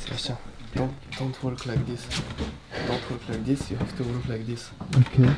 Sebastian, don't walk like this. Don't walk like this, you have to walk like this. Okay.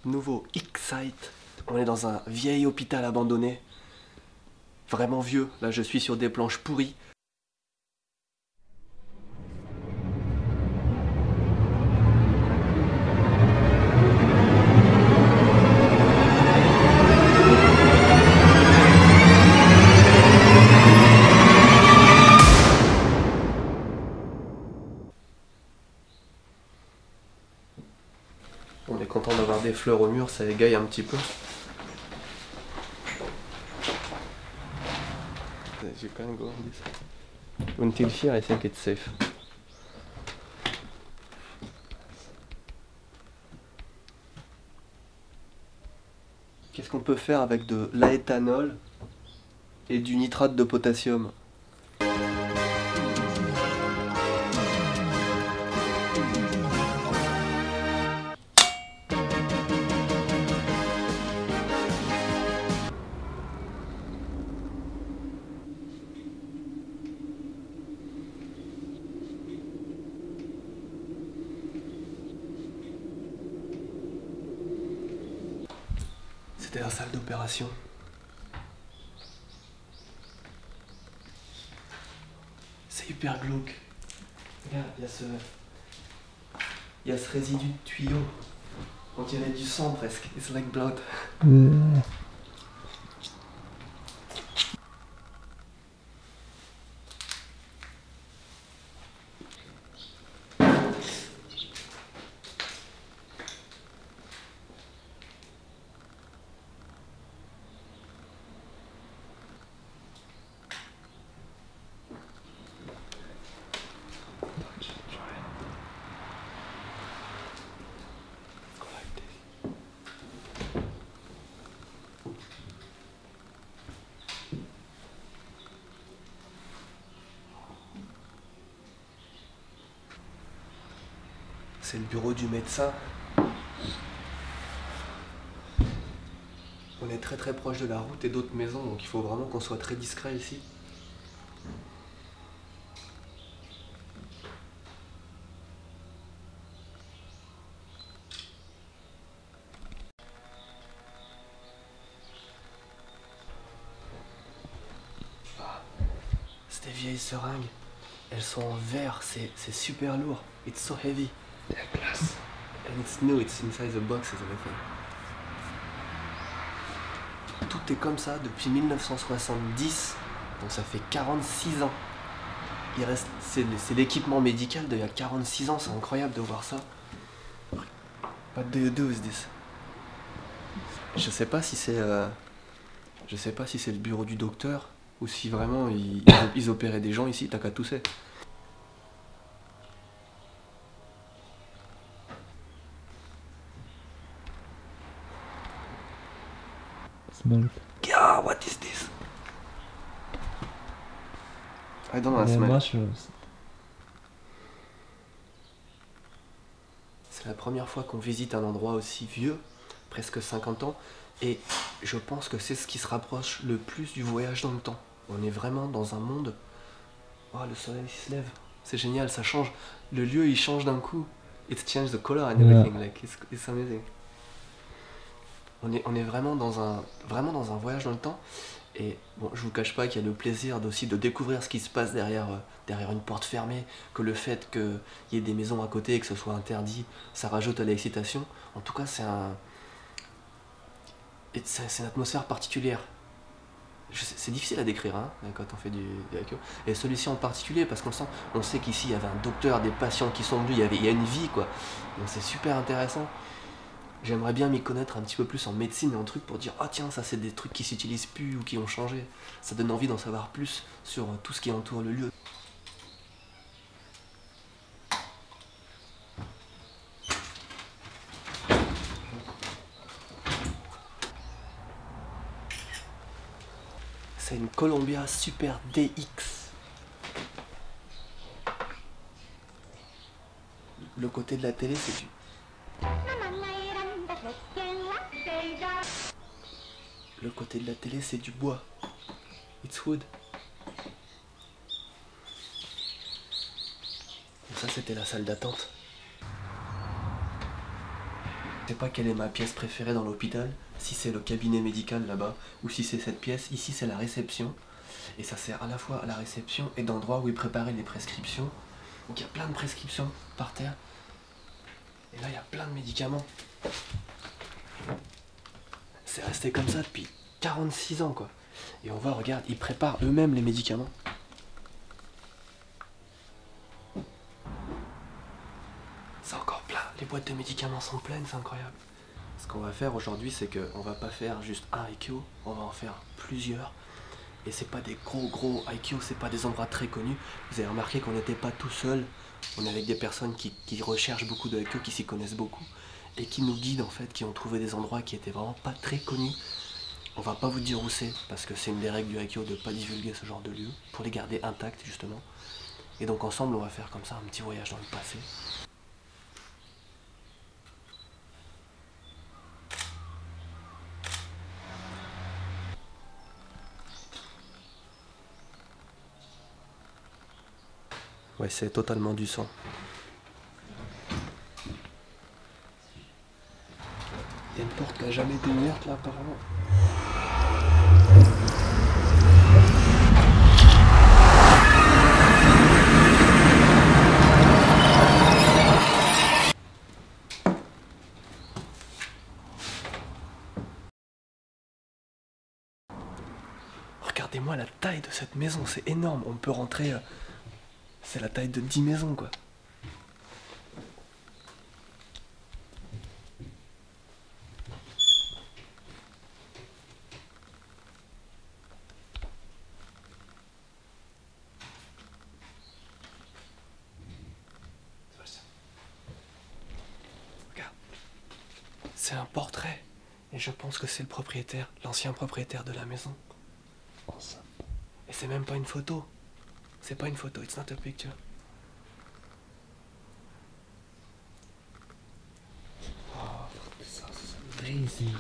Nouveau X-Site. On est dans un vieil hôpital abandonné. Vraiment vieux. Là, je suis sur des planches pourries. On est content d'avoir des fleurs au mur, ça égaye un petit peu. You can go on this. Until here, I think it's safe. Qu'est-ce qu'on peut faire avec de l'éthanol et du nitrate de potassium? C'était la salle d'opération. C'est hyper glauque. Regarde, il y a ce résidu de tuyau. On dirait du sang presque. It's like blood. C'est le bureau du médecin. On est très très proche de la route et d'autres maisons, donc il faut vraiment qu'on soit très discret ici. C'est des vieilles seringues. Elles sont en verre, c'est super lourd. It's so heavy. And it's new, it's inside the box and everything. Tout est comme ça depuis 1970, donc ça fait 46 ans. Il reste, c'est l'équipement médical d'il y a 46 ans, c'est incroyable de voir ça. What do you do with this? Je sais pas si c'est le bureau du docteur ou si vraiment ils opéraient des gens ici, t'as qu'à tousser. Smell it. Yeah, what is this? I don't know, The smell. mushrooms. C'est la première fois qu'on visite un endroit aussi vieux, presque 50 ans, et je pense que c'est ce qui se rapproche le plus du voyage dans le temps. On est vraiment dans un monde... Oh, le soleil se lève, c'est génial, ça change. Le lieu il change d'un coup. It changes the color and everything, like it's amazing. On est vraiment dans un voyage dans le temps. Et bon, je vous cache pas qu'il y a le plaisir aussi de découvrir ce qui se passe derrière une porte fermée, que le fait qu'il y ait des maisons à côté et que ce soit interdit, ça rajoute à l'excitation. En tout cas, Et c'est une atmosphère particulière. C'est difficile à décrire hein, quand on fait du IQ. Et celui-ci en particulier, parce on sait qu'ici il y avait un docteur, des patients qui sont venus, il y a une vie quoi. Donc c'est super intéressant. J'aimerais bien m'y connaître un petit peu plus en médecine et en trucs pour dire ah tiens ça c'est des trucs qui s'utilisent plus ou qui ont changé. Ça donne envie d'en savoir plus sur tout ce qui entoure le lieu. C'est une Columbia Super DX. Le côté de la télé c'est du... Le côté de la télé c'est du bois. It's wood. Et ça c'était la salle d'attente. Je sais pas quelle est ma pièce préférée dans l'hôpital, si c'est le cabinet médical là-bas, ou si c'est cette pièce. Ici c'est la réception, et ça sert à la fois à la réception et d'endroit où ils préparaient les prescriptions. Donc il y a plein de prescriptions par terre, et là il y a plein de médicaments. C'est resté comme ça depuis 46 ans quoi. Et on voit, regarde, ils préparent eux-mêmes les médicaments. C'est encore plein, les boîtes de médicaments sont pleines, c'est incroyable. Ce qu'on va faire aujourd'hui, c'est qu'on va pas faire juste un IQ, on va en faire plusieurs. Et c'est pas des gros IQ, c'est pas des endroits très connus. Vous avez remarqué qu'on n'était pas tout seul, on est avec des personnes qui recherchent beaucoup de IQ, qui s'y connaissent beaucoup, et qui nous guident en fait, qui ont trouvé des endroits qui étaient vraiment pas très connus. On va pas vous dire où c'est, parce que c'est une des règles du IQ de pas divulguer ce genre de lieux, pour les garder intacts justement. Et donc ensemble, on va faire comme ça un petit voyage dans le passé. Ouais, c'est totalement du sang. Il y a une porte qui n'a jamais été ouverte là apparemment. Regardez-moi la taille de cette maison, c'est énorme. On peut rentrer... c'est la taille de 10 maisons quoi. Regarde. C'est un portrait. Et je pense que c'est le propriétaire, l'ancien propriétaire de la maison. Et c'est même pas une photo. C'est pas une photo, it's not a picture. Crazy.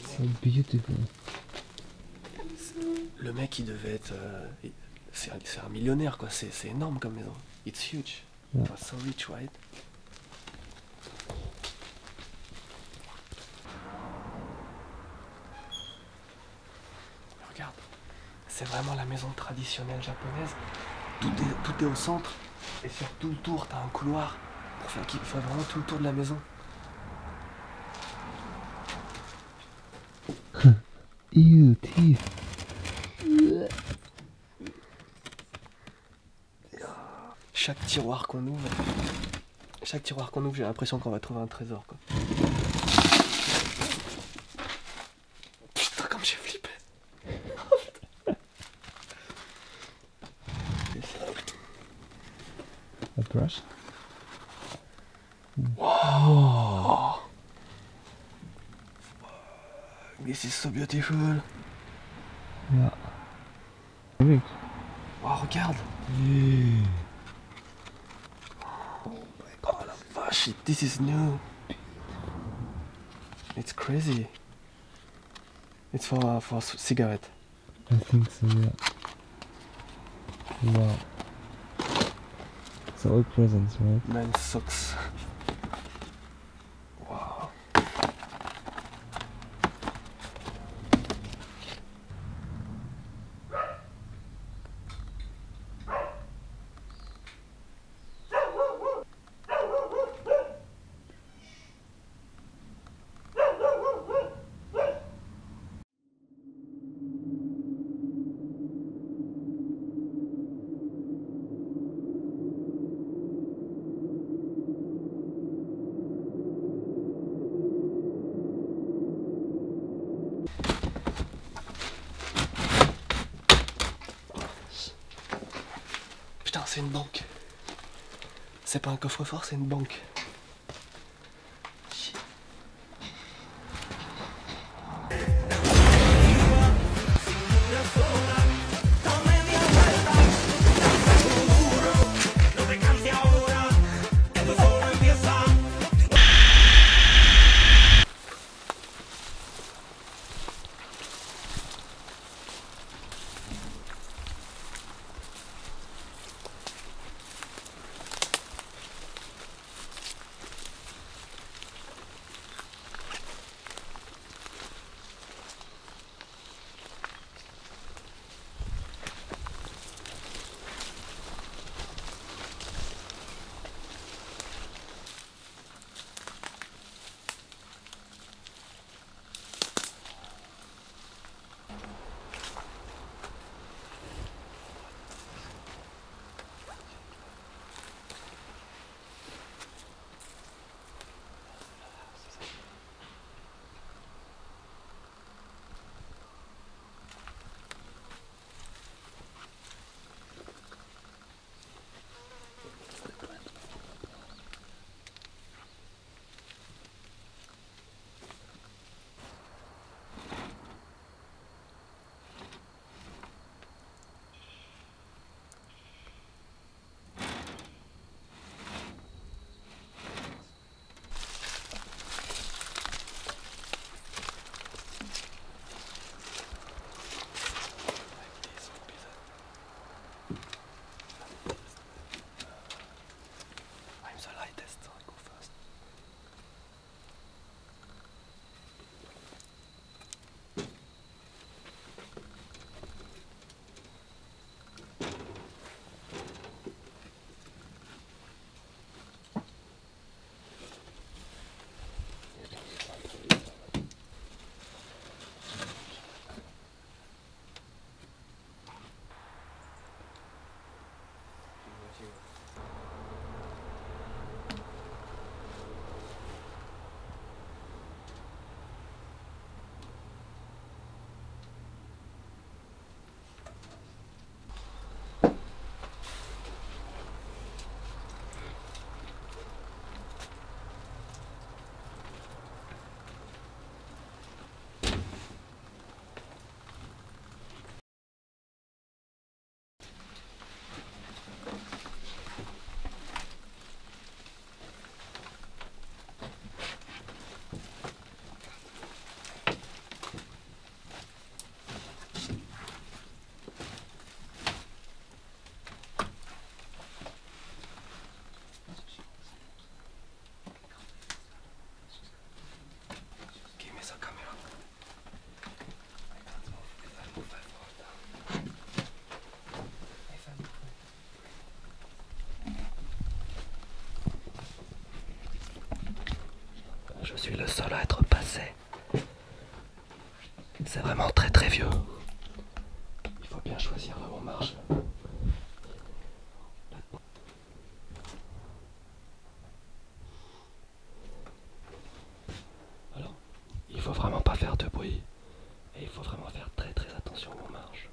So beautiful. Le mec il devait être... c'est un millionnaire quoi, c'est énorme comme maison. It's huge. Yeah. It was so rich, right? Regarde, c'est vraiment la maison traditionnelle japonaise. Tout est au centre. Et sur tout le tour, t'as un couloir pour faire vraiment tout le tour de la maison. Ew, teeth. Chaque tiroir qu'on ouvre, j'ai l'impression qu'on va trouver un trésor quoi. Putain comme j'ai flippé. A brush? Wow. This is so beautiful. Yeah. Big. Wow, regarde. Oh la vache, this is new. It's crazy. It's for cigarette. I think so, yeah. Wow. It's all presents, right? Man socks. Wow. c'est une banque. C'est pas un coffre-fort, c'est une banque. Je suis le seul à être passé. C'est vraiment très très vieux. Il faut bien choisir là où on marche. Alors, il faut vraiment pas faire de bruit. Et il faut vraiment faire très très attention où on marche.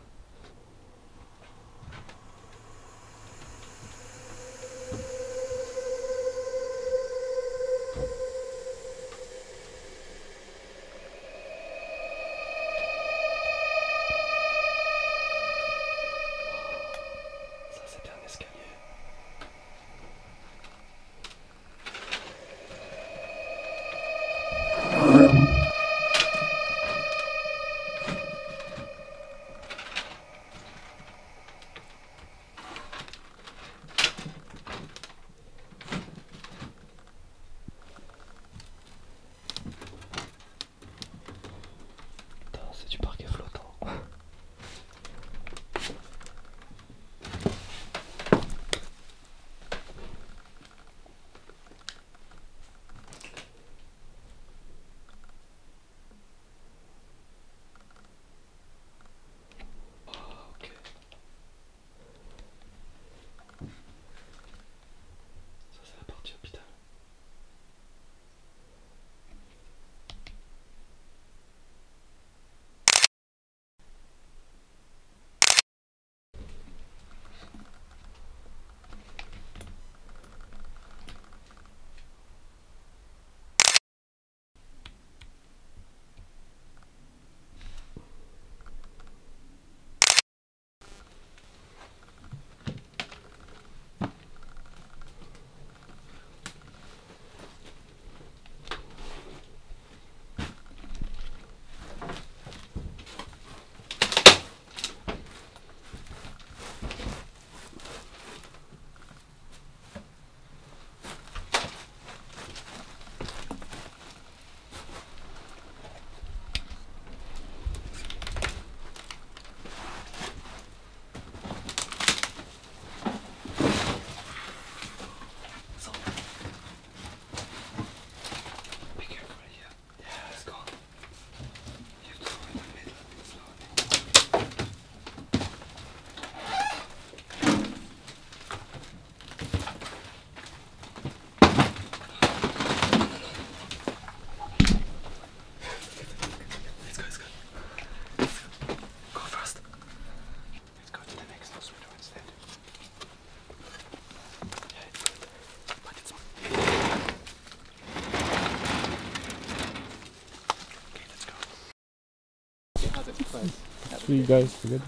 as its place. 3 guys together.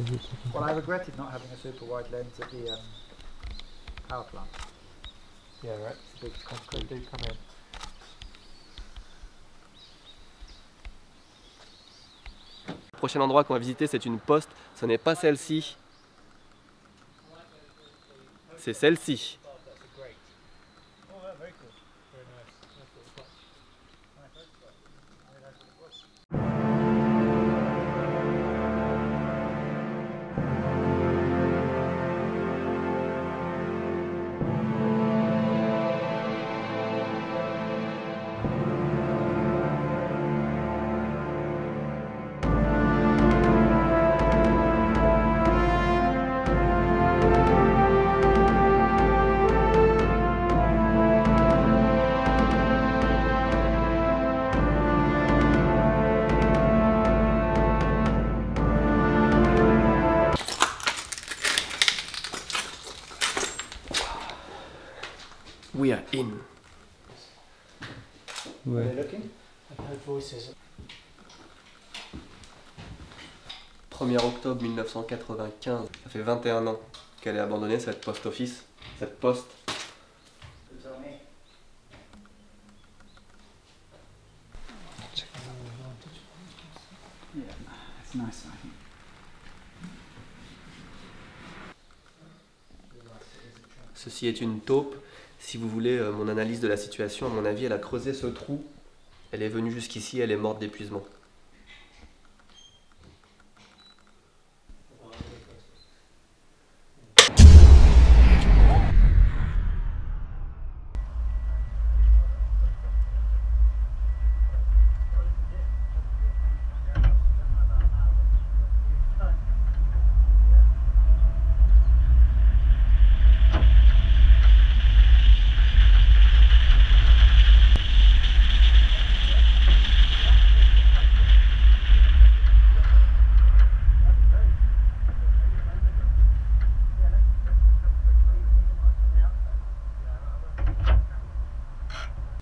Well, I regretted not having a super wide lens at the power plant. Yeah, right. It's a big concrete. Do come in. Le prochain endroit qu'on va visiter, c'est une poste. Ce n'est pas celle-ci. C'est celle-ci. We are in. Ouais. Looking? 1er octobre 1995, ça fait 21 ans qu'elle est abandonnée cette post office, cette poste. Yeah, it's nice, I think. Ceci est une taupe. Si vous voulez mon analyse de la situation, à mon avis, elle a creusé ce trou. Elle est venue jusqu'ici, elle est morte d'épuisement.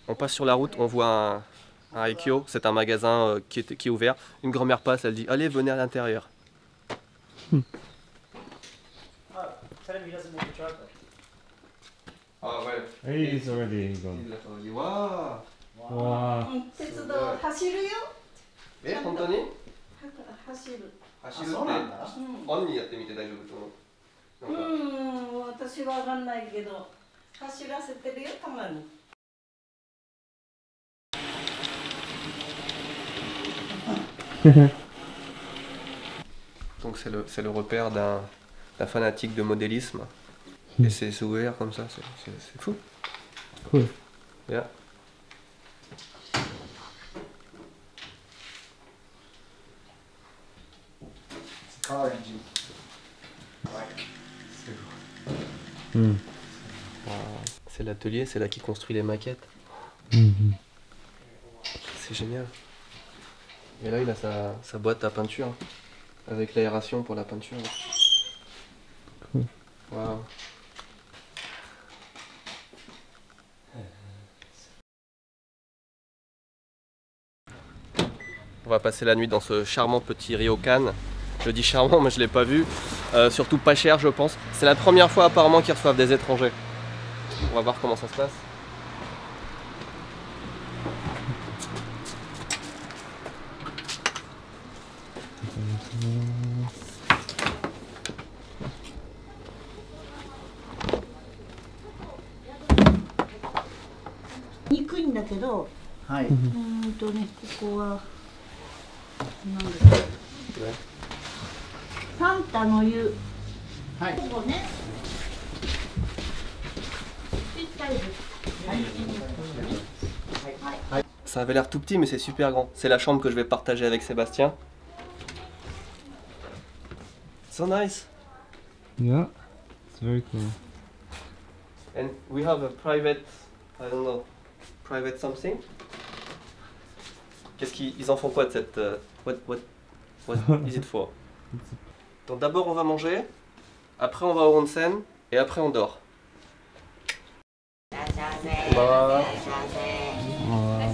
On passe sur la route, on voit un Aikyo, c'est un magasin qui est ouvert. Une grand-mère passe, elle dit « Allez, venez à l'intérieur ». Ah ouais. He's already gone. Waouh. Wow. 鉄道走るよ。え、本当に走る。走るって、うん。オンにやってみて大丈夫と思う。私はわかんないけど、走らせてるよ、たまに。Donc c'est le repère d'un fanatique de modélisme. Et c'est ouvert comme ça, c'est fou. Cool. Yeah. Car engine. Mm. C'est l'atelier, c'est là qu'il construit les maquettes. Mhm. C'est génial. Et là il a sa boîte à peinture, avec l'aération pour la peinture. Cool. Waouh. On va passer la nuit dans ce charmant petit ryokan. Je dis charmant mais je l'ai pas vu. Surtout pas cher je pense. C'est la première fois apparemment qu'ils reçoivent des étrangers. On va voir comment ça se passe. Nikuいんだけど、はい。ここはなんだっけ。サンタの湯。はい。ここね。ちっちゃいです。Ça avait l'air tout petit mais c'est super grand. C'est la chambre que je vais partager avec Sébastien. So nice. Yeah, it's very cool. And we have a private, I don't know, private something. Qu'est-ce qu'ils en font quoi de cette what is it for? Donc d'abord on va manger, après on va au onsen et après on dort. Bah, Wow.